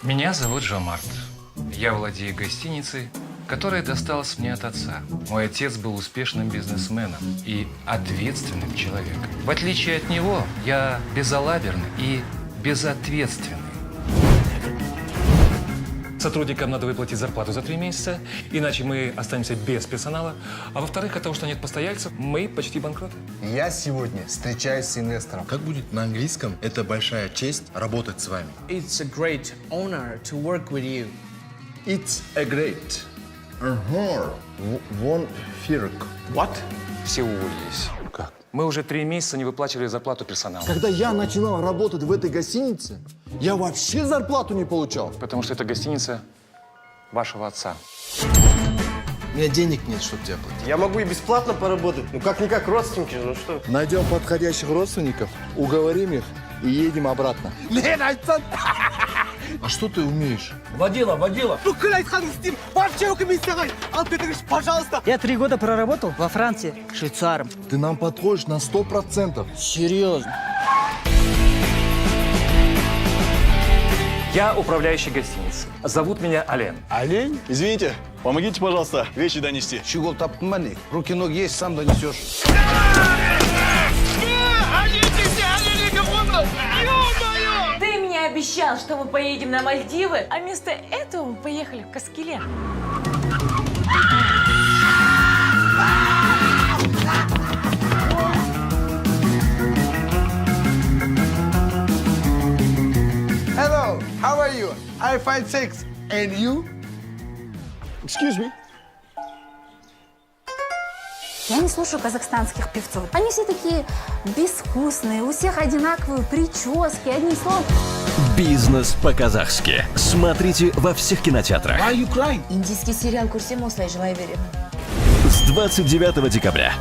Меня зовут Жомарт. Я владею гостиницей, которая досталась мне от отца. Мой отец был успешным бизнесменом и ответственным человеком. В отличие от него, я безалаберный и безответственный. Сотрудникам надо выплатить зарплату за 3 месяца, иначе мы останемся без персонала. А во-вторых, от того, что нет постояльцев, мы почти банкроты. Я сегодня встречаюсь с инвестором. Как будет на английском? Это большая честь работать с вами. It's a great honor to work with you. It's a great honor. Вон фирк. What? Все уволились. Как? Мы уже 3 месяца не выплачивали зарплату персоналу. Когда я начинал работать в этой гостинице, я вообще зарплату не получал. Потому что это гостиница вашего отца. У меня денег нет, чтобы тебя платить. Я могу и бесплатно поработать. Ну, как-никак родственники, ну что? Найдем подходящих родственников, уговорим их и едем обратно. А что ты умеешь? Водила. Пожалуйста. Я 3 года проработал во Франции швейцаром. Ты нам подходишь на 100%. Серьезно. Я управляющий гостиницей. Зовут меня Ален. Олень? Извините, помогите, пожалуйста, вещи донести. Чего таптманы? Руки-ноги есть, сам донесешь. Ты мне обещал, что мы поедем на Мальдивы, а вместо этого мы поехали в Каскеле. Hello, how are you? I find sex. And you? Excuse me. Я не слушаю казахстанских певцов. Они все такие безвкусные, у всех одинаковые прически, одни слова. Бизнес по-казахски. Смотрите во всех кинотеатрах. Why you crying? Индийский сериал «Курсимосла» и «Живая беременна». С 29 декабря.